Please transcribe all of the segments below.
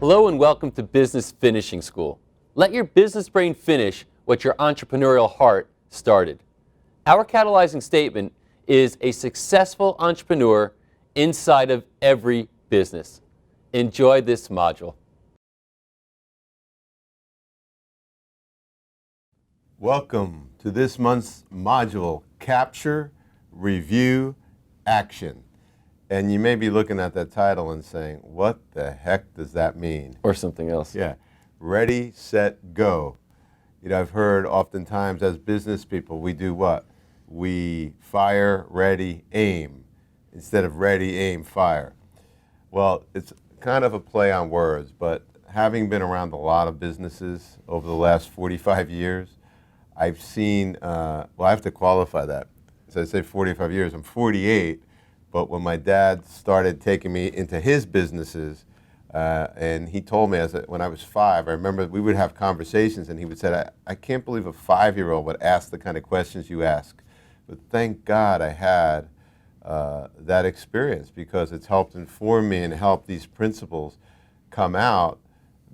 Hello and welcome to Business Finishing School. Let your business brain finish what your entrepreneurial heart started. Our catalyzing statement is a successful entrepreneur inside of every business. Enjoy this module. Welcome to this month's module, Capture, Review, Action. And you may be looking at that title and saying, what the heck does that mean? Or something else. Yeah, ready, set, go. You know, I've heard oftentimes as business people, we do what? We fire, ready, aim, instead of ready, aim, fire. Well, it's kind of a play on words, but having been around a lot of businesses over the last 45 years, I've seen, well, I have to qualify that. So I say 45 years, I'm 48, but when my dad started taking me into his businesses, and he told me when I was 5, I remember we would have conversations and he would say, I can't believe a 5-year-old would ask the kind of questions you ask. But thank God I had that experience, because it's helped inform me and help these principles come out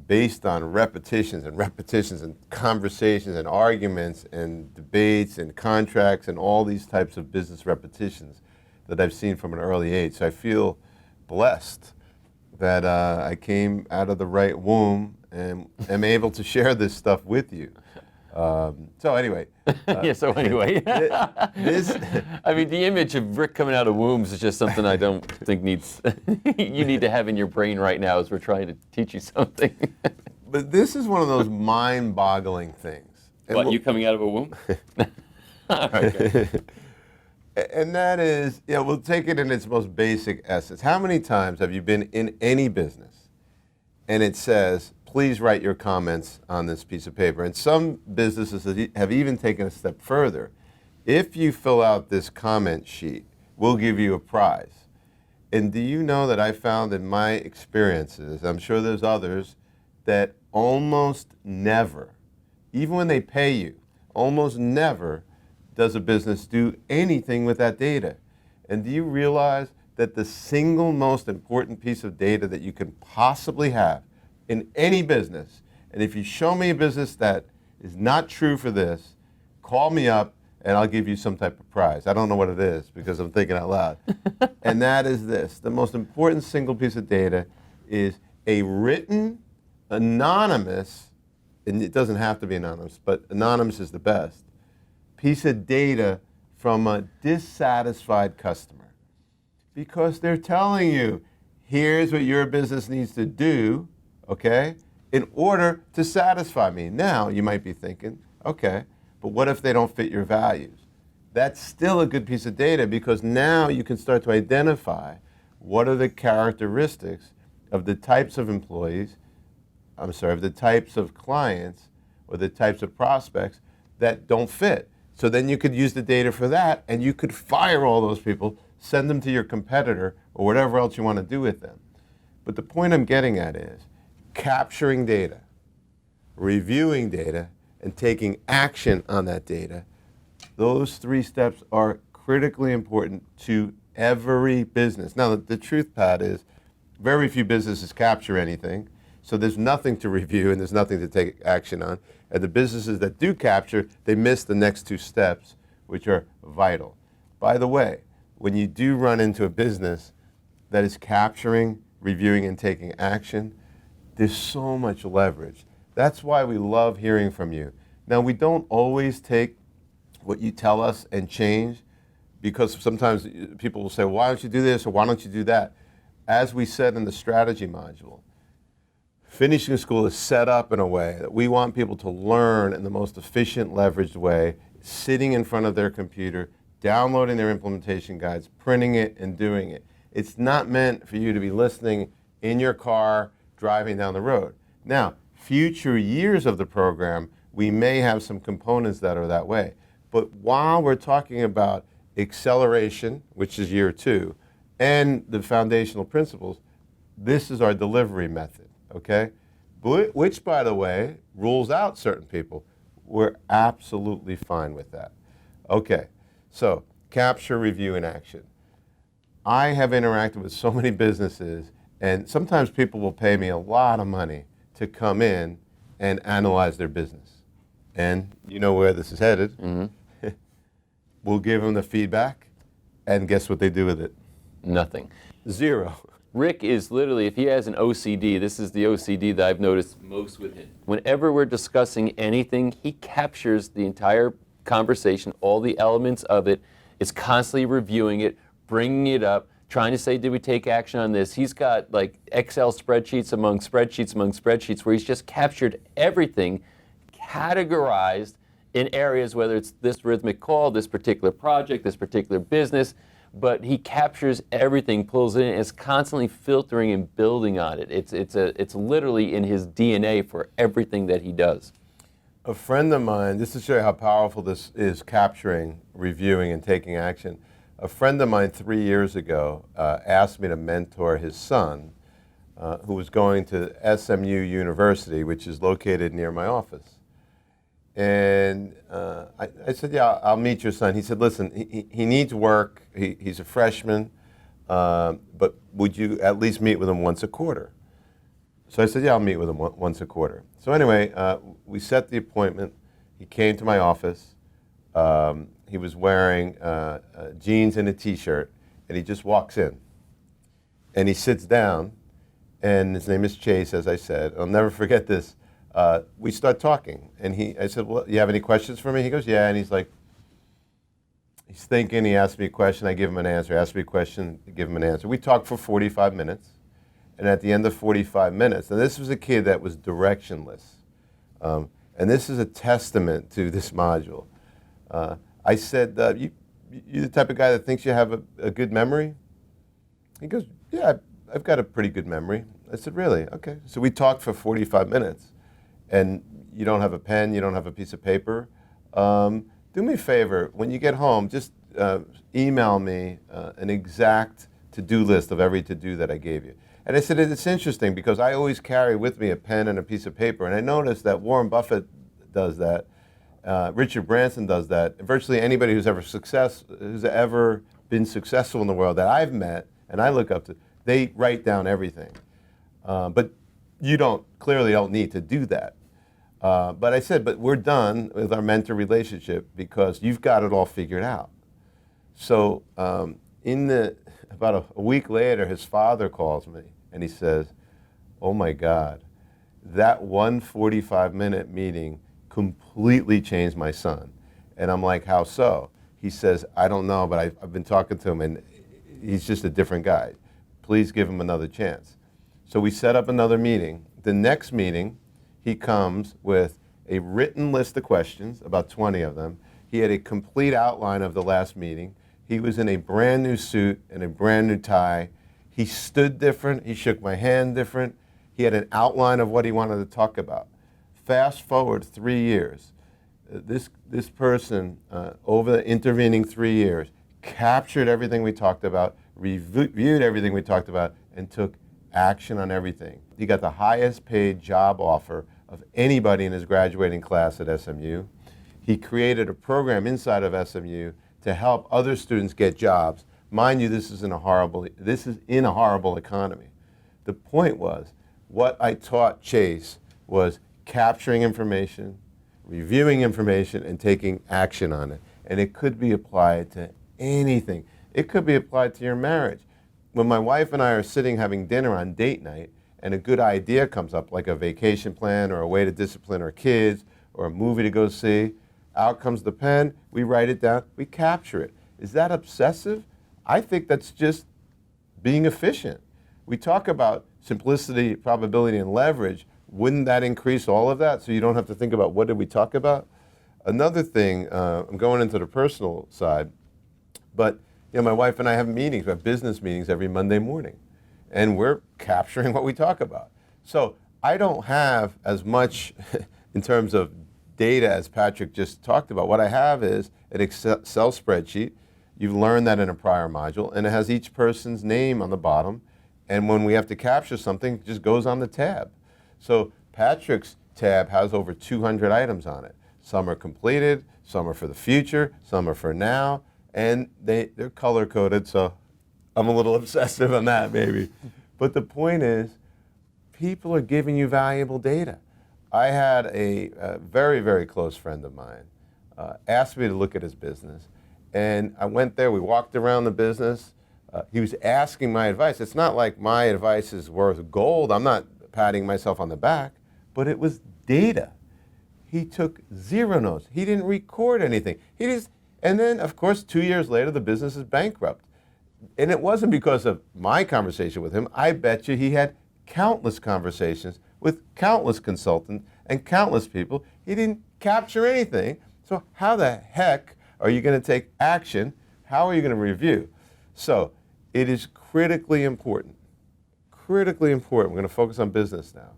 based on repetitions and conversations and arguments and debates and contracts and all these types of business repetitions that I've seen from an early age. So I feel blessed that I came out of the right womb and am able to share this stuff with you. So anyway. This, I mean, the image of Rick coming out of wombs is just something I don't think needs, you need to have in your brain right now as we're trying to teach you something. But this is one of those mind-boggling things. What, you coming out of a womb? Okay. And that is, you know, we'll take it in its most basic essence. How many times have you been in any business and it says, please write your comments on this piece of paper? And some businesses have even taken a step further. If you fill out this comment sheet, we'll give you a prize. And do you know that I found in my experiences, I'm sure there's others, that almost never, even when they pay you, almost never does a business do anything with that data. And do you realize that the single most important piece of data that you can possibly have in any business, and if you show me a business that is not true for this, call me up and I'll give you some type of prize. I don't know what it is because I'm thinking out loud. And that is this. The most important single piece of data is a written, anonymous, and it doesn't have to be anonymous, but anonymous is the best, piece of data from a dissatisfied customer. Because they're telling you, here's what your business needs to do, okay, in order to satisfy me. Now, you might be thinking, okay, but what if they don't fit your values? That's still a good piece of data, because now you can start to identify what are the characteristics of the types of employees, of the types of clients or the types of prospects that don't fit. So then you could use the data for that, and you could fire all those people, send them to your competitor, or whatever else you want to do with them. But the point I'm getting at is capturing data, reviewing data, and taking action on that data. Those 3 steps are critically important to every business. Now, the truth, Pat, is very few businesses capture anything, so there's nothing to review and there's nothing to take action on. And the businesses that do capture, they miss the next 2 steps, which are vital. By the way, when you do run into a business that is capturing, reviewing, and taking action, there's so much leverage. That's why we love hearing from you. Now, we don't always take what you tell us and change, because sometimes people will say, well, why don't you do this or why don't you do that? As we said in the strategy module, finishing school is set up in a way that we want people to learn in the most efficient, leveraged way, sitting in front of their computer, downloading their implementation guides, printing it, and doing it. It's not meant for you to be listening in your car, driving down the road. Now, future years of the program, we may have some components that are that way. But while we're talking about acceleration, which is year 2, and the foundational principles, this is our delivery method, okay? Which, by the way, rules out certain people. We're absolutely fine with that. Okay, so capture, review, and action. I have interacted with so many businesses, And sometimes people will pay me a lot of money to come in and analyze their business. And you know where this is headed. Mm-hmm. We'll give them the feedback, and guess what they do with it? Nothing. Zero. Rick is literally, if he has an OCD, this is the OCD that I've noticed most with him. Whenever we're discussing anything, he captures the entire conversation, all the elements of it, is constantly reviewing it, bringing it up, trying to say, did we take action on this? He's got like Excel spreadsheets among spreadsheets where he's just captured everything, categorized in areas, whether it's this rhythmic call, this particular project, this particular business, but he captures everything, pulls it in, and is constantly filtering and building on it. It's literally in his DNA for everything that he does. A friend of mine, just to show you how powerful this is, capturing, reviewing, and taking action. A friend of mine 3 years ago asked me to mentor his son, who was going to SMU University, which is located near my office. And I said, yeah, I'll meet your son. He said, listen, he needs work. He's a freshman, but would you at least meet with him once a quarter? So I said, yeah, I'll meet with him once a quarter. So anyway, we set the appointment. He came to my office. He was wearing jeans and a T-shirt, and he just walks in. And he sits down, and his name is Chase, as I said. I'll never forget this. We start talking, and I said, well, you have any questions for me? He goes, yeah, and he's like, he's thinking, he asked me a question, I give him an answer, asked me a question, I give him an answer. We talked for 45 minutes, and at the end of 45 minutes, and this was a kid that was directionless, and this is a testament to this module. I said, you're the type of guy that thinks you have a good memory? He goes, yeah, I've got a pretty good memory. I said, really? Okay. So we talked for 45 minutes. And you don't have a pen, you don't have a piece of paper. Do me a favor, when you get home, just email me an exact to-do list of every to-do that I gave you. And I said, it's interesting because I always carry with me a pen and a piece of paper, and I noticed that Warren Buffett does that, Richard Branson does that, virtually anybody who's ever been successful in the world that I've met and I look up to, they write down everything. But you clearly don't need to do that. But I said, but we're done with our mentor relationship because you've got it all figured out. So about a week later, his father calls me and he says, oh my God, that 145-minute meeting completely changed my son. And I'm like, how so? He says, I don't know, but I've been talking to him and he's just a different guy. Please give him another chance. So we set up another meeting. The next meeting, he comes with a written list of questions, about 20 of them. He had a complete outline of the last meeting. He was in a brand new suit and a brand new tie. He stood different. He shook my hand different. He had an outline of what he wanted to talk about. Fast forward 3 years. This person, over the intervening 3 years, captured everything we talked about, reviewed everything we talked about, and took action on everything. He got the highest paid job offer of anybody in his graduating class at SMU. He created a program inside of SMU to help other students get jobs. Mind you, this is in a horrible economy. The point was, what I taught Chase was capturing information, reviewing information, and taking action on it. And it could be applied to anything. It could be applied to your marriage. When my wife and I are sitting having dinner on date night and a good idea comes up, like a vacation plan or a way to discipline our kids or a movie to go see, out comes the pen, we write it down, we capture it. Is that obsessive? I think that's just being efficient. We talk about simplicity, probability, and leverage. Wouldn't that increase all of that so you don't have to think about what did we talk about? Another thing, I'm going into the personal side, but my wife and I have meetings, we have business meetings every Monday morning, and we're capturing what we talk about. So I don't have as much in terms of data as Patrick just talked about. What I have is an Excel spreadsheet. You've learned that in a prior module, and it has each person's name on the bottom, and when we have to capture something, it just goes on the tab. So Patrick's tab has over 200 items on it. Some are completed, some are for the future, some are for now, and they're color-coded, so I'm a little obsessive on that maybe. But the point is, people are giving you valuable data. I had a very, very close friend of mine asked me to look at his business. And I went there, we walked around the business. He was asking my advice. It's not like my advice is worth gold. I'm not patting myself on the back, but it was data. He took zero notes. He didn't record anything. And then, of course, 2 years later, the business is bankrupt. And it wasn't because of my conversation with him. I bet you he had countless conversations with countless consultants and countless people. He didn't capture anything. So how the heck are you going to take action? How are you going to review? So it is critically important, we're going to focus on business now,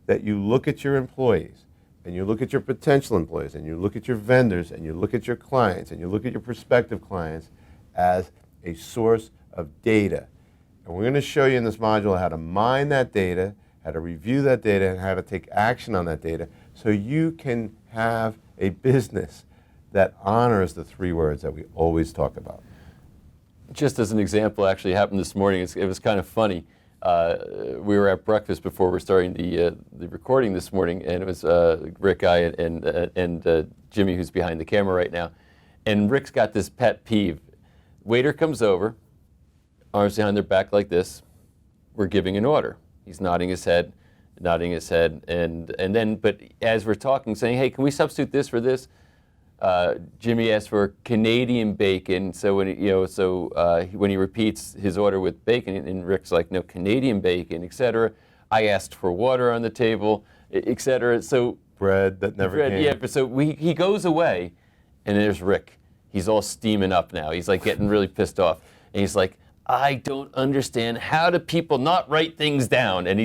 that you look at your employees and you look at your potential employees and you look at your vendors and you look at your clients and you look at your prospective clients as a source of data. And we're going to show you in this module how to mine that data, how to review that data, and how to take action on that data so you can have a business that honors the 3 words that we always talk about. Just as an example, actually happened this morning. It was kind of funny. We were at breakfast before we were starting the recording this morning, and it was Rick, I, and Jimmy, who's behind the camera right now. And Rick's got this pet peeve. Waiter comes over, arms behind their back like this. We're giving an order. He's nodding his head, and then, but as we're talking, saying, hey, can we substitute this for this? Jimmy asked for Canadian bacon, so when when he repeats his order with bacon, and Rick's like, no, Canadian bacon, etc. I asked for water on the table, etc. So bread that never came. Yeah, so he goes away, and there's Rick. He's all steaming up now. He's like getting really pissed off, and he's like, I don't understand, how do people not write things down? And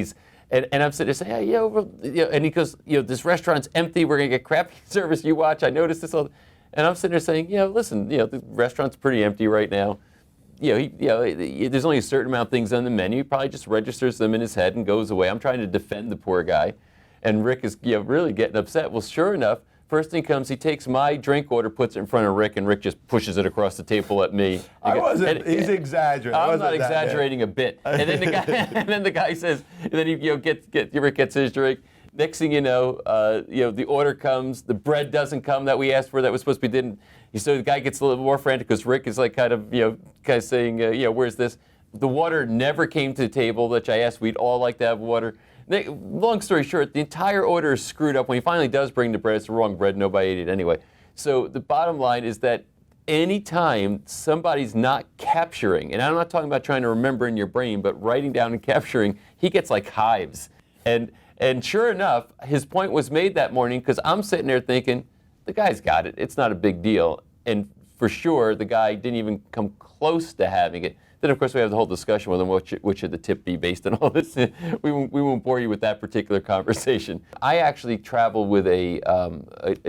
I'm sitting there saying, yeah, well, and he goes, this restaurant's empty. We're gonna get crappy service. You watch. I noticed this all. And I'm sitting there saying, listen, the restaurant's pretty empty right now. There's only a certain amount of things on the menu. He probably just registers them in his head and goes away. I'm trying to defend the poor guy, and Rick is really getting upset. Well, sure enough, first thing comes, he takes my drink order, puts it in front of Rick, and Rick just pushes it across the table at me. He's exaggerating. I'm not exaggerating a bit. And then the guy, and then the guy says, and then he Rick gets his drink. Next thing you know, the order comes, the bread doesn't come that we asked for, that was supposed to be didn't. So the guy gets a little more frantic because Rick is like kind of saying, where's this? The water never came to the table, which I asked. We'd all like to have water. Long story short, the entire order is screwed up. When he finally does bring the bread, it's the wrong bread. Nobody ate it anyway. So the bottom line is that anytime somebody's not capturing, and I'm not talking about trying to remember in your brain, but writing down and capturing, he gets like hives. And sure enough, his point was made that morning, because I'm sitting there thinking, the guy's got it. It's not a big deal. And for sure, the guy didn't even come close to having it. Then, of course, we have the whole discussion with him, which should the tip be based on all this. We won't bore you with that particular conversation. I actually travel with a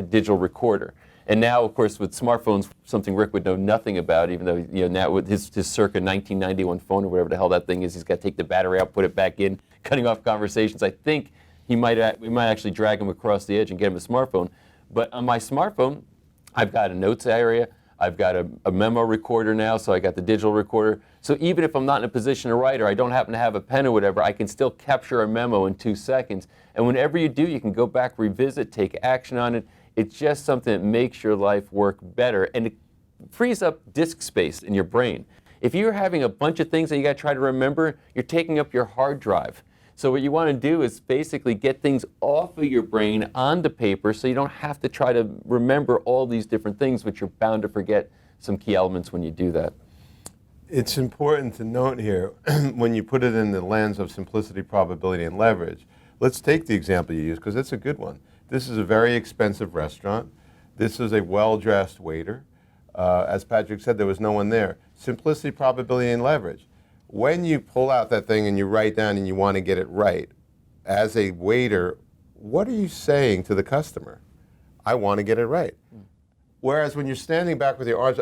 digital recorder. And now, of course, with smartphones, something Rick would know nothing about, even though now with his circa 1991 phone or whatever the hell that thing is, he's got to take the battery out, put it back in, cutting off conversations. I think we might actually drag him across the edge and get him a smartphone. But on my smartphone, I've got a notes area. I've got a memo recorder now, so I got the digital recorder. So even if I'm not in a position to write, or I don't happen to have a pen or whatever, I can still capture a memo in 2 seconds. And whenever you do, you can go back, revisit, take action on it. It's just something that makes your life work better, and it frees up disk space in your brain. If you're having a bunch of things that you got to try to remember, you're taking up your hard drive. So what you want to do is basically get things off of your brain onto paper, so you don't have to try to remember all these different things, which you're bound to forget some key elements when you do that. It's important to note here, when you put it in the lens of simplicity, probability, and leverage, let's take the example you used, because it's a good one. This is a very expensive restaurant. This is a well-dressed waiter. As Patrick said, there was no one there. Simplicity, probability, and leverage. When you pull out that thing and you write down and you want to get it right, as a waiter, what are you saying to the customer? I want to get it right. Whereas when you're standing back with your arms,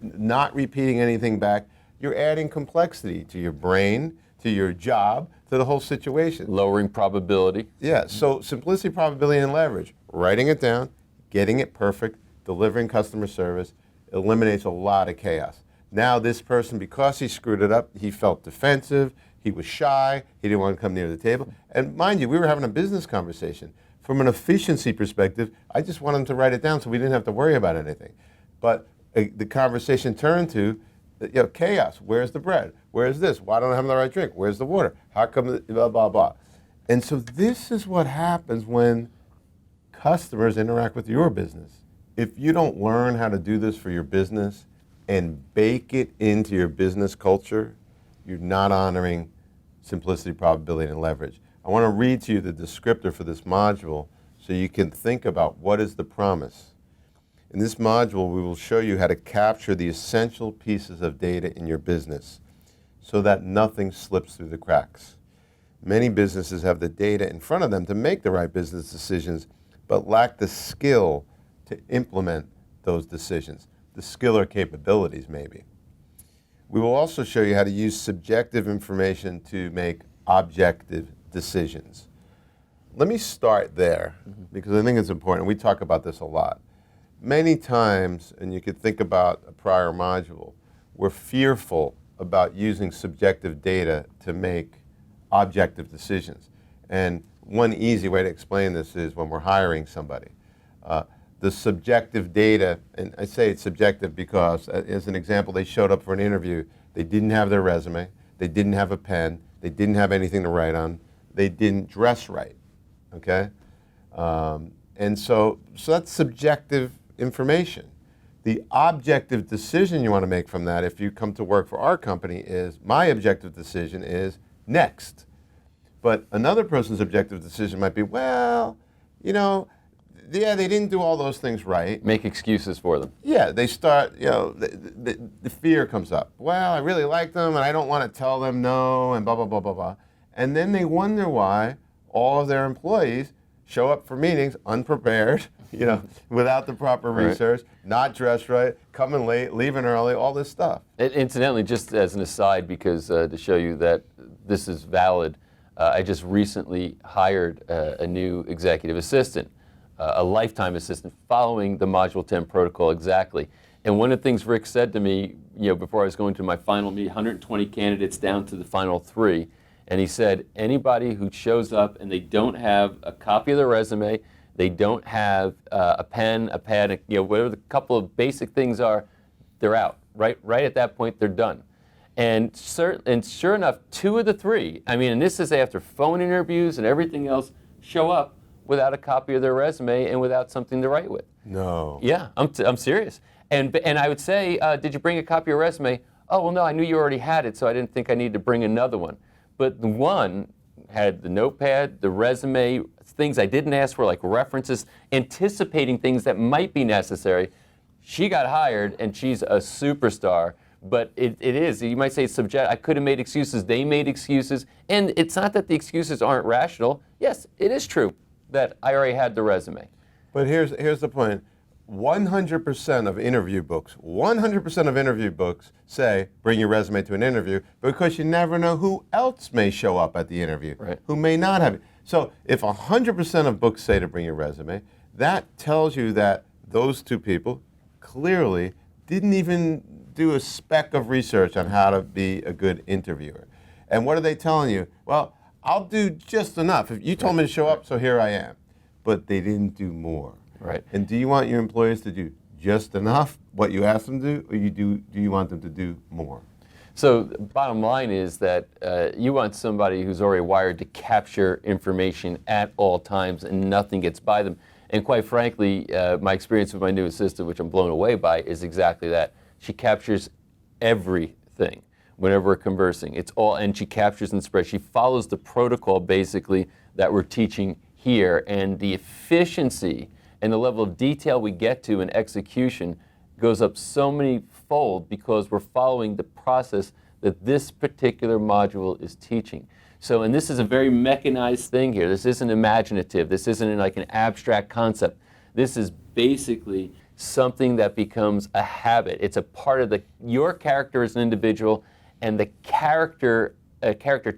not repeating anything back, you're adding complexity to your brain, to your job, to the whole situation. Lowering probability. Yeah, so simplicity, probability, and leverage. Writing it down, getting it perfect, delivering customer service, eliminates a lot of chaos. Now this person, because he screwed it up, he felt defensive, he was shy, he didn't want to come near the table. And mind you, we were having a business conversation. From an efficiency perspective, I just wanted him to write it down so we didn't have to worry about anything. But the conversation turned to, chaos. Where's the bread? Where's this? Why don't I have the right drink? Where's the water? How come blah, blah, blah. And so this is what happens when customers interact with your business. If you don't learn how to do this for your business and bake it into your business culture, you're not honoring simplicity, probability, and leverage. I want to read to you the descriptor for this module so you can think about what is the promise. In this module, we will show you how to capture the essential pieces of data in your business so that nothing slips through the cracks. Many businesses have the data in front of them to make the right business decisions, but lack the skill to implement those decisions. The skill or capabilities, maybe. We will also show you how to use subjective information to make objective decisions. Let me start there, because I think it's important. We talk about this a lot. Many times, and you could think about a prior module, we're fearful about using subjective data to make objective decisions. And one easy way to explain this is when we're hiring somebody. The subjective data, and I say it's subjective because, as an example, they showed up for an interview, they didn't have their resume, they didn't have a pen, they didn't have anything to write on, they didn't dress right, okay? And so that's subjective information. The objective decision you want to make from that, if you come to work for our company, is my objective decision is next. But another person's objective decision might be, well, yeah, they didn't do all those things right. Make excuses for them. Yeah, they start, the fear comes up. Well, I really like them, and I don't want to tell them no, and blah, blah, blah, blah, blah. And then they wonder why all of their employees show up for meetings unprepared, without the proper research, not dressed right, coming late, leaving early, all this stuff. Incidentally, just as an aside, because to show you that this is valid, I just recently hired a new executive assistant. A lifetime assistant following the Module 10 protocol exactly. And one of the things Rick said to me, before I was going to my final meeting, 120 candidates down to the final 3, and he said, anybody who shows up and they don't have a copy of their resume, they don't have a pen, a pad, whatever the couple of basic things are, they're out. Right at that point, they're done. And sure enough, 2 of the 3, and this is after phone interviews and everything else, show up without a copy of their resume and without something to write with. No. Yeah, I'm serious. And I would say, did you bring a copy of your resume? Oh, well, no, I knew you already had it, so I didn't think I needed to bring another one. But the one had the notepad, the resume, things I didn't ask for, like references, anticipating things that might be necessary. She got hired, and she's a superstar. But it is, you might say it's subjective. I could have made excuses. They made excuses. And it's not that the excuses aren't rational. Yes, it is true that I already had the resume. But here's the point. 100% of interview books say, bring your resume to an interview, because you never know who else may show up at the interview, who may not have it. So if 100% of books say to bring your resume, that tells you that those 2 people clearly didn't even do a speck of research on how to be a good interviewer. And what are they telling you? Well, I'll do just enough. If you told me to show up, so here I am. But they didn't do more. Right. And do you want your employees to do just enough, what you ask them to do, or do you want them to do more? So the bottom line is that you want somebody who's already wired to capture information at all times and nothing gets by them. And quite frankly, my experience with my new assistant, which I'm blown away by, is exactly that. She captures everything whenever we're conversing. It's all, and she captures and spreads. She follows the protocol, basically, that we're teaching here. And the efficiency and the level of detail we get to in execution goes up so many fold because we're following the process that this particular module is teaching. So, and this is a very mechanized thing here. This isn't imaginative. This isn't like an abstract concept. This is basically something that becomes a habit. It's a part of your character as an individual and the character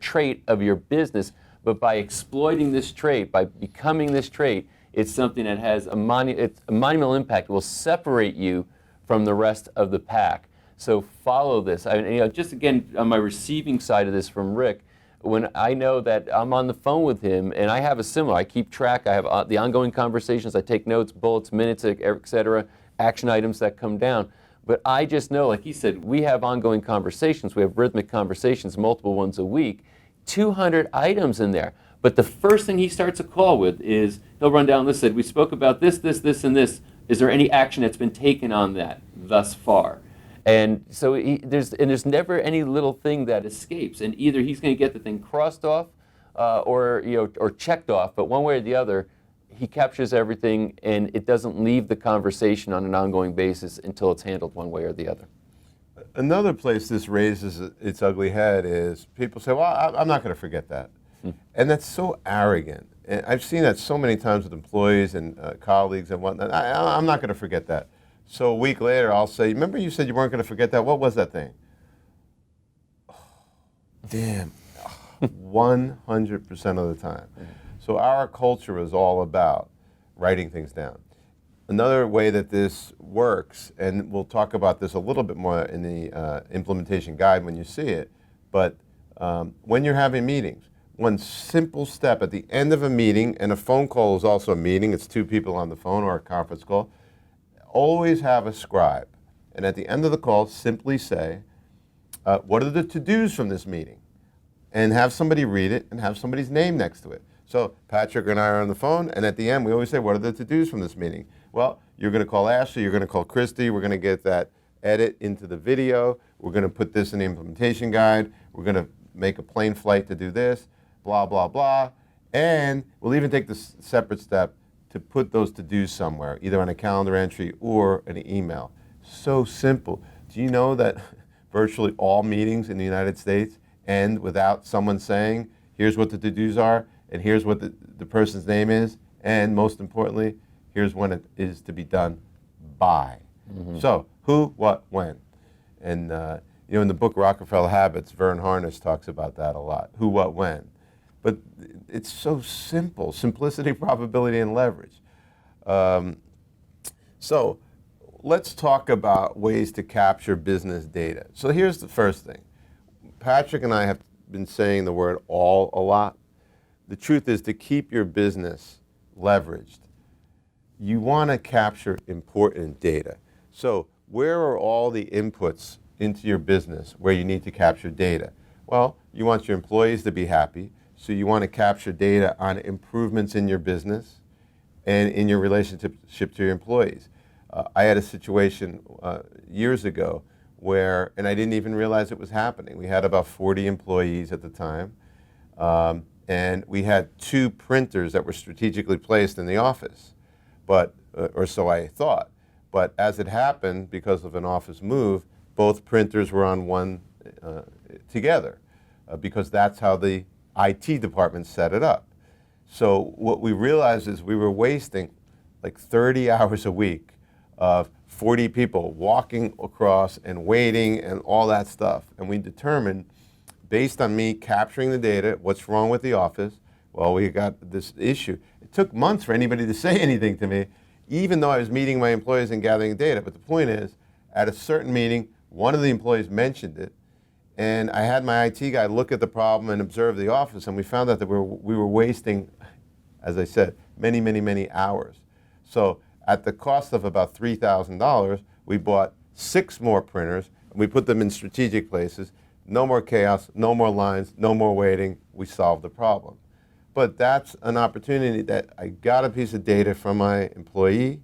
trait of your business. But by exploiting this trait, by becoming this trait, it's something that has a monumental impact. It will separate you from the rest of the pack. So follow this. Just again, on my receiving side of this from Rick, when I know that I'm on the phone with him, and I have a similar, I keep track, I have the ongoing conversations, I take notes, bullets, minutes, et cetera, action items that come down. But I just know, like he said, we have ongoing conversations, we have rhythmic conversations, multiple ones a week, 200 items in there. But the first thing he starts a call with is, he'll run down the list, said, we spoke about this, this, this, and this. Is there any action that's been taken on that thus far? And so there's never any little thing that escapes. And either he's going to get the thing crossed off or checked off, but one way or the other, he captures everything, and it doesn't leave the conversation on an ongoing basis until it's handled one way or the other. Another place this raises its ugly head is people say, well, I'm not going to forget that. And that's so arrogant. And I've seen that so many times with employees and colleagues and whatnot. I'm not going to forget that. So a week later, I'll say, remember you said you weren't going to forget that? What was that thing? Oh, damn. 100% of the time. So our culture is all about writing things down. Another way that this works, and we'll talk about this a little bit more in the implementation guide when you see it, but when you're having meetings, one simple step at the end of a meeting, and a phone call is also a meeting, it's two people on the phone or a conference call, always have a scribe. And at the end of the call, simply say, what are the to-dos from this meeting? And have somebody read it and have somebody's name next to it. So Patrick and I are on the phone, and at the end we always say, what are the to-dos from this meeting? Well, you're going to call Ashley, you're going to call Christy, we're going to get that edit into the video, we're going to put this in the implementation guide, we're going to make a plane flight to do this, blah, blah, blah. And we'll even take this separate step to put those to-dos somewhere, either on a calendar entry or an email. So simple. Do you know that virtually all meetings in the United States end without someone saying, here's what the to-dos are, and here's what the person's name is, and most importantly, here's when it is to be done by. So who, what, when? And in the book Rockefeller Habits, Vern Harnish talks about that a lot. Who, what, when? But it's so simple. Simplicity, probability, and leverage. So let's talk about ways to capture business data. So here's the first thing. Patrick and I have been saying the word all a lot. The truth is, to keep your business leveraged, you want to capture important data. So where are all the inputs into your business where you need to capture data? Well, you want your employees to be happy, so you want to capture data on improvements in your business and in your relationship to your employees. I had a situation years ago where, and I didn't even realize it was happening. We had about 40 employees at the time, and we had 2 printers that were strategically placed in the office, but or so I thought. But as it happened, because of an office move, both printers were on one together, because that's how the IT department set it up. So what we realized is we were wasting like 30 hours a week of 40 people walking across and waiting and all that stuff. And we determined, based on me capturing the data, what's wrong with the office? Well, we got this issue. It took months for anybody to say anything to me, even though I was meeting my employees and gathering data. But the point is, at a certain meeting, one of the employees mentioned it, and I had my IT guy look at the problem and observe the office, and we found out that we were wasting, as I said, many, many, many hours. So at the cost of about $3,000, we bought 6 more printers, and we put them in strategic places. No more chaos, no more lines, no more waiting. We solved the problem. But that's an opportunity that I got a piece of data from my employee.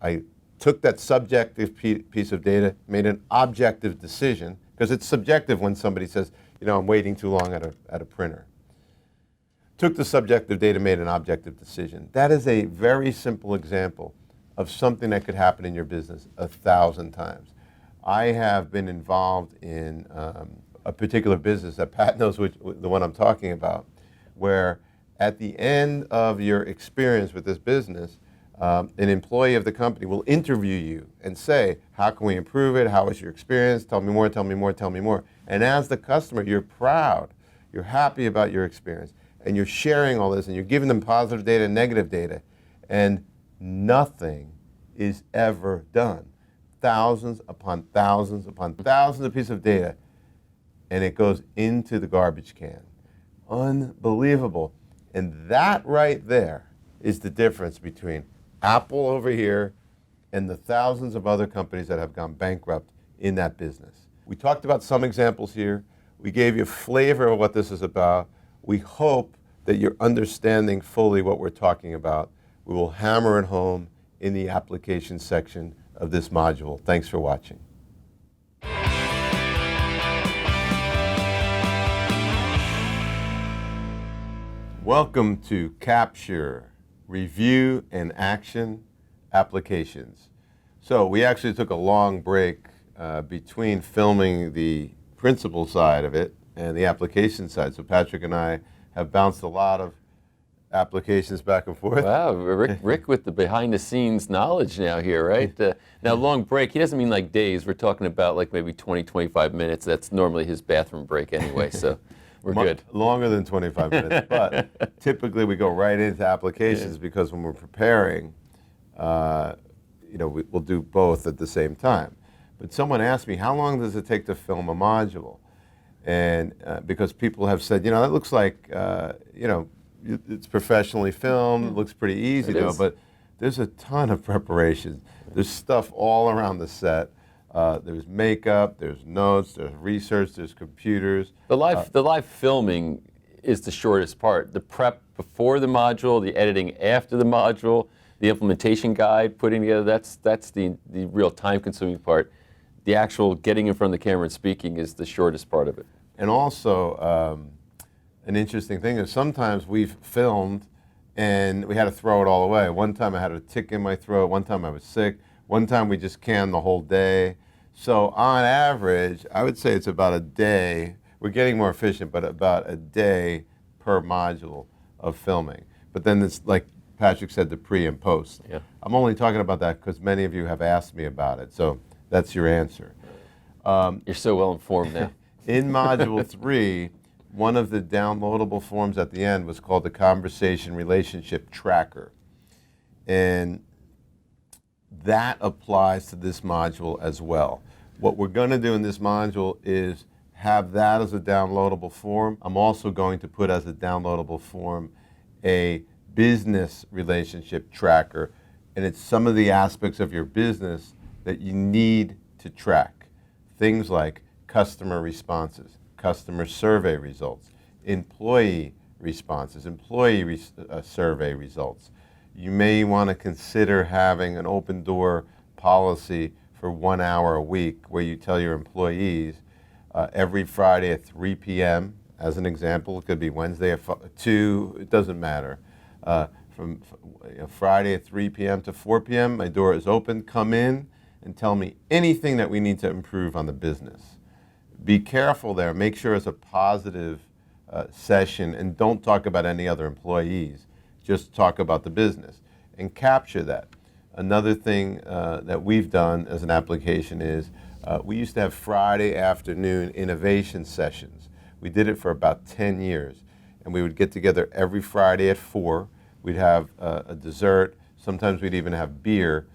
I took that subjective piece of data, made an objective decision, because it's subjective when somebody says, I'm waiting too long at a printer. Took the subjective data, made an objective decision. That is a very simple example of something that could happen in your business 1,000 times. I have been involved in a particular business that Pat knows the one I'm talking about, where at the end of your experience with this business, an employee of the company will interview you and say, how can we improve it? How was your experience? Tell me more, tell me more, tell me more. And as the customer, you're proud, you're happy about your experience, and you're sharing all this, and you're giving them positive data and negative data, and nothing is ever done. thousands upon thousands upon thousands of pieces of data, and it goes into the garbage can. Unbelievable. And that right there is the difference between Apple over here and the thousands of other companies that have gone bankrupt in that business. We talked about some examples here. We gave you a flavor of what this is about. We hope that you're understanding fully what we're talking about. We will hammer it home in the application section of this module. Thanks for watching. Welcome to Capture, Review and Action Applications. So we actually took a long break between filming the principal side of it and the application side. So Patrick and I have bounced a lot of applications back and forth. Wow, Rick with the behind-the-scenes knowledge now here, right? Now, long break, he doesn't mean like days. We're talking about like maybe 20, 25 minutes. That's normally his bathroom break anyway, so we're good. Longer than 25 minutes, but typically we go right into applications because when we're preparing, we'll do both at the same time. But someone asked me, how long does it take to film a module? And because people have said, that looks like, it's professionally filmed, it looks pretty easy though, but there's a ton of preparation. There's stuff all around the set. There's makeup, there's notes, there's research, there's computers. The live filming is the shortest part. The prep before the module, the editing after the module, the implementation guide, putting together, that's the real time-consuming part. The actual getting in front of the camera and speaking is the shortest part of it. And also, an interesting thing is sometimes we've filmed and we had to throw it all away. One time I had a tick in my throat, one time I was sick, one time we just canned the whole day. So on average, I would say it's about a day. We're getting more efficient, but about a day per module of filming. But then it's like Patrick said, the pre and post. Yeah. I'm only talking about that because many of you have asked me about it. So that's your answer. You're so well informed now. In Module 3, one of the downloadable forms at the end was called the Conversation Relationship Tracker. And that applies to this module as well. What we're going to do in this module is have that as a downloadable form. I'm also going to put as a downloadable form a business relationship tracker, and it's some of the aspects of your business that you need to track. Things like customer responses, customer survey results, employee responses, survey results. You may want to consider having an open door policy for 1 hour a week where you tell your employees every Friday at 3 p.m., as an example, it could be Wednesday at 2, it doesn't matter. From Friday at 3 p.m. to 4 p.m., my door is open, come in and tell me anything that we need to improve on the business. Be careful there, make sure it's a positive session and don't talk about any other employees. Just talk about the business and capture that. Another thing that we've done as an application is we used to have Friday afternoon innovation sessions. We did it for about 10 years. And we would get together every Friday at 4. We'd have a dessert. Sometimes we'd even have beer.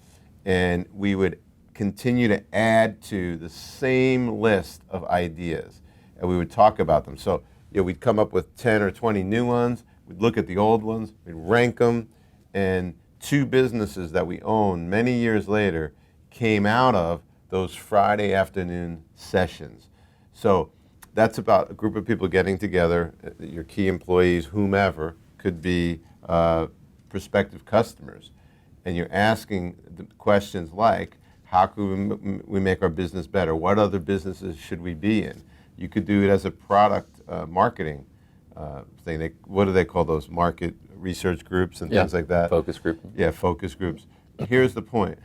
And we would continue to add to the same list of ideas. And we would talk about them. So we'd come up with 10 or 20 new ones. We'd look at the old ones, we'd rank them, and 2 businesses that we own many years later came out of those Friday afternoon sessions. So that's about a group of people getting together, your key employees, whomever, could be prospective customers. And you're asking the questions like, how can we make our business better? What other businesses should we be in? You could do it as a product marketing thing. What do they call those? Market research groups and things like that? Focus group. Yeah, focus groups. Here's the point.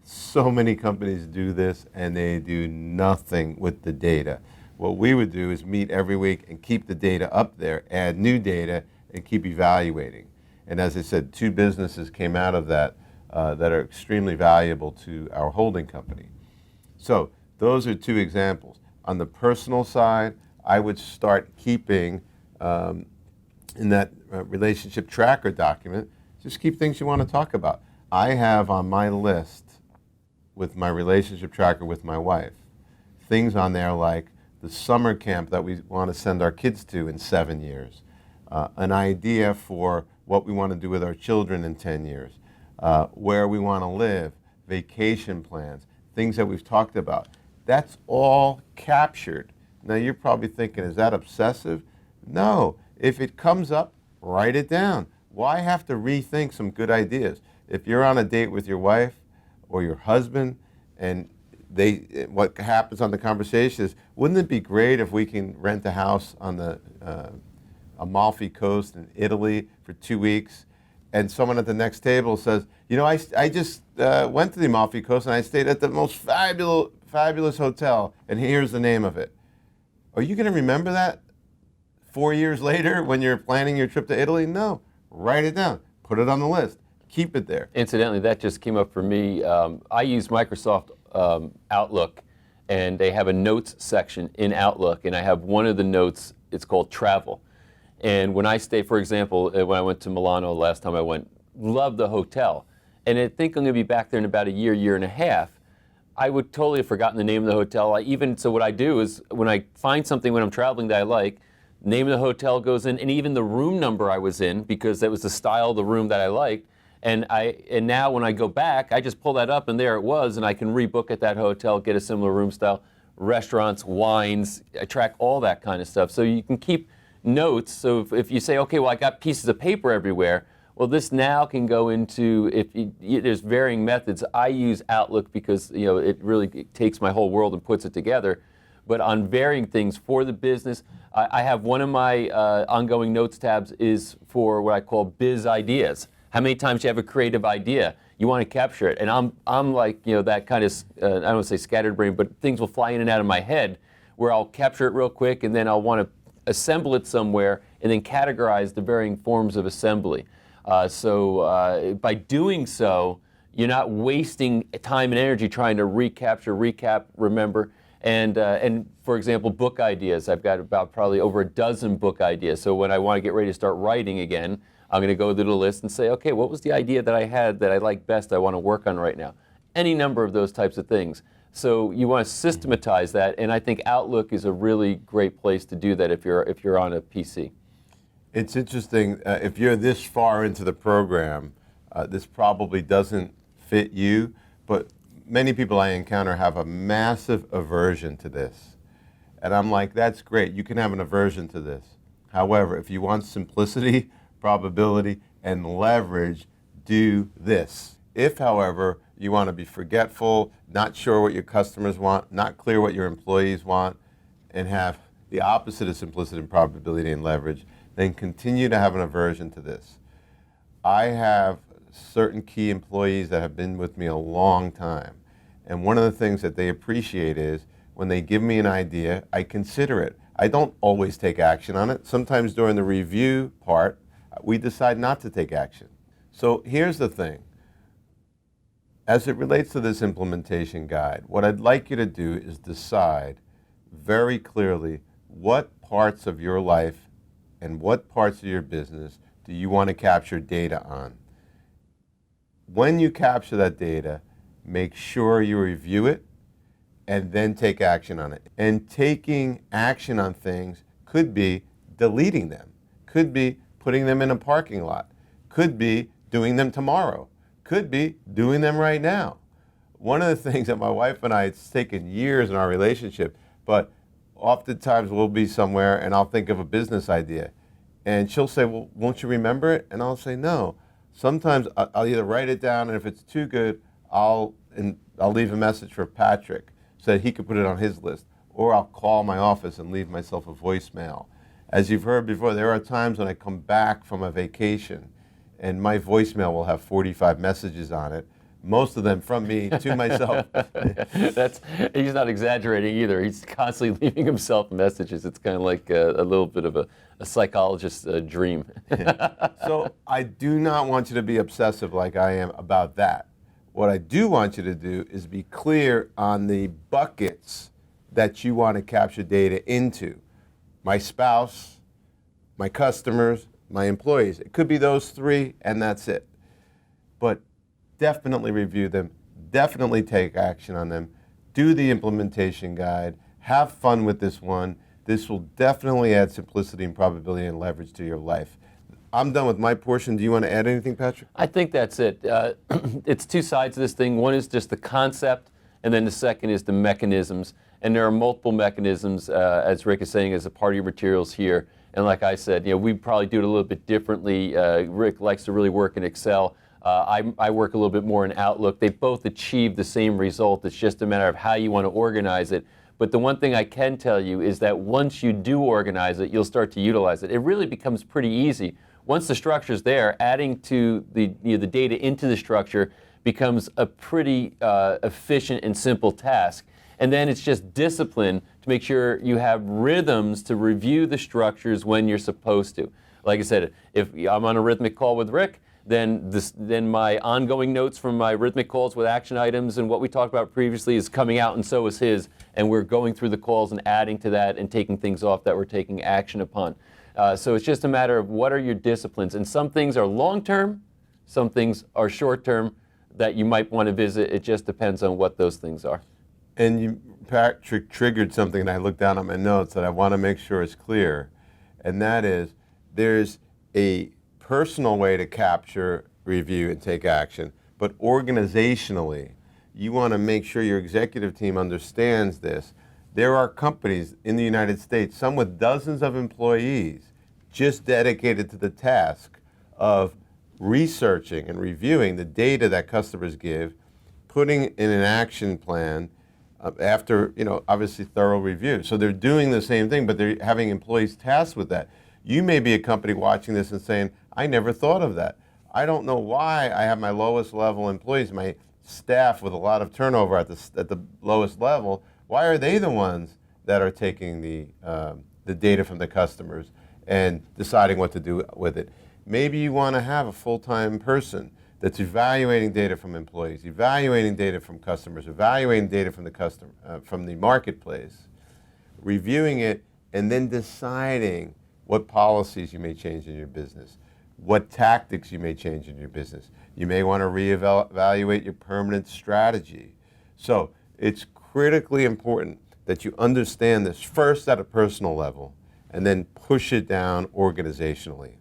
So many companies do this and they do nothing with the data. What we would do is meet every week and keep the data up there, add new data, and keep evaluating. And as I said, 2 businesses came out of that that are extremely valuable to our holding company. So those are 2 examples. On the personal side, I would start keeping in that relationship tracker document, just keep things you want to talk about. I have on my list with my relationship tracker with my wife. Things on there like the summer camp that we want to send our kids to in 7 years, an idea for what we want to do with our children in 10 years, where we want to live, vacation plans, things that we've talked about. That's all captured. Now you're probably thinking, is that obsessive? No. If it comes up, write it down. Why have to rethink some good ideas? If you're on a date with your wife or your husband and what happens on the conversation is, wouldn't it be great if we can rent a house on the Amalfi Coast in Italy for 2 weeks? And someone at the next table says, you know, I just went to the Amalfi Coast and I stayed at the most fabulous hotel, and here's the name of it. Are you going to remember that 4 years later when you're planning your trip to Italy? No. Write it down. Put it on the list. Keep it there. Incidentally, that just came up for me. I use Microsoft Outlook, and they have a notes section in Outlook, and I have one of the notes, it's called travel. And when I stay, for example, when I went to Milano last time I went, loved the hotel. And I think I'm going to be back there in about a year and a half. I would totally have forgotten the name of the hotel. So what I do is when I find something when I'm traveling that I like, name of the hotel goes in, and even the room number I was in, because that was the style of the room that I liked. And now when I go back, I just pull that up, and there it was, and I can rebook at that hotel, get a similar room style, restaurants, wines. I track all that kind of stuff. So you can keep notes. So if you say, okay, well, I got pieces of paper everywhere, well, this now can go into, there's varying methods. I use Outlook because it really takes my whole world and puts it together. But on varying things for the business, I have one of my ongoing notes tabs is for what I call biz ideas. How many times you have a creative idea, you want to capture it, and I'm like that kind of I don't want to say scattered brain, but things will fly in and out of my head where I'll capture it real quick, and then I'll want to assemble it somewhere, and then categorize the varying forms of assembly. So by doing so, you're not wasting time and energy trying to recap, remember. And for example, book ideas. I've got about probably over a dozen book ideas. So when I want to get ready to start writing again, I'm going to go through the list and say, okay, what was the idea that I had that I like best I want to work on right now? Any number of those types of things. So you want to systematize that, and I think Outlook is a really great place to do that if you're on a PC. It's interesting, if you're this far into the program, this probably doesn't fit you, but many people I encounter have a massive aversion to this. And I'm like, that's great, you can have an aversion to this. However, if you want simplicity, probability, and leverage, do this. If, however, you want to be forgetful, not sure what your customers want, not clear what your employees want, and have the opposite of simplicity and probability and leverage, then continue to have an aversion to this. I have certain key employees that have been with me a long time, and one of the things that they appreciate is when they give me an idea, I consider it. I don't always take action on it. Sometimes during the review part, we decide not to take action. So here's the thing. As it relates to this implementation guide, what I'd like you to do is decide very clearly what parts of your life and what parts of your business do you want to capture data on. When you capture that data, make sure you review it and then take action on it. And taking action on things could be deleting them, could be putting them in a parking lot, could be doing them tomorrow, could be doing them right now. One of the things that my wife and I, it's taken years in our relationship, but oftentimes we'll be somewhere and I'll think of a business idea. And she'll say, well, won't you remember it? And I'll say, no. Sometimes I'll either write it down, and if it's too good, I'll leave a message for Patrick so that he could put it on his list. Or I'll call my office and leave myself a voicemail. As you've heard before, there are times when I come back from a vacation and my voicemail will have 45 messages on it, most of them from me to myself. He's not exaggerating either. He's constantly leaving himself messages. It's kind of like a little bit of a psychologist's dream. So I do not want you to be obsessive like I am about that. What I do want you to do is be clear on the buckets that you want to capture data into. My spouse, my customers, my employees. It could be those three, and that's it. But definitely review them. definitely take action on them. Do the implementation guide. Have fun with this one. This will definitely add simplicity and probability and leverage to your life. I'm done with my portion. Do you want to add anything, Patrick? I think that's it. It's two sides of this thing. One is just the concept, and then the second is the mechanisms. And there are multiple mechanisms, as Rick is saying, as a part of your materials here. And like I said, we probably do it a little bit differently. Rick likes to really work in Excel. I work a little bit more in Outlook. They both achieve the same result. It's just a matter of how you want to organize it. But the one thing I can tell you is that once you do organize it, you'll start to utilize it. It really becomes pretty easy. Once the structure's there, adding to the data into the structure becomes a pretty efficient and simple task. And then it's just discipline to make sure you have rhythms to review the structures when you're supposed to. Like I said, if I'm on a rhythmic call with Rick, then my ongoing notes from my rhythmic calls with action items and what we talked about previously is coming out, and so is his. And we're going through the calls and adding to that and taking things off that we're taking action upon. So it's just a matter of what are your disciplines. And some things are long-term, some things are short-term that you might want to visit. It just depends on what those things are. And Patrick triggered something, and I looked down at my notes that I want to make sure is clear, and that is there's a personal way to capture, review, and take action, but organizationally, you want to make sure your executive team understands this. There are companies in the United States, some with dozens of employees, just dedicated to the task of researching and reviewing the data that customers give, putting in an action plan after, obviously thorough review. So they're doing the same thing, but they're having employees tasked with that. You may be a company watching this and saying, I never thought of that. I don't know why I have my lowest level employees, my staff with a lot of turnover at the lowest level. Why are they the ones that are taking the data from the customers and deciding what to do with it? Maybe you want to have a full-time person that's evaluating data from employees, evaluating data from customers, evaluating data from from the marketplace, reviewing it, and then deciding what policies you may change in your business, what tactics you may change in your business. You may want to reevaluate your permanent strategy. So it's critically important that you understand this first at a personal level and then push it down organizationally.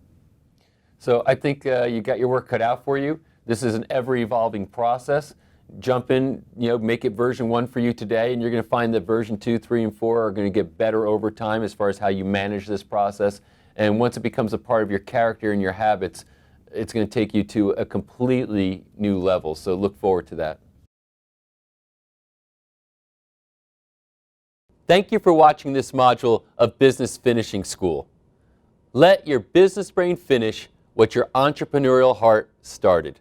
So I think you got your work cut out for you. This is an ever-evolving process. Jump in, make it version 1 for you today, and you're going to find that version 2, 3, and 4 are going to get better over time as far as how you manage this process. And once it becomes a part of your character and your habits, it's going to take you to a completely new level. So look forward to that. Thank you for watching this module of Business Finishing School. Let your business brain finish what your entrepreneurial heart started.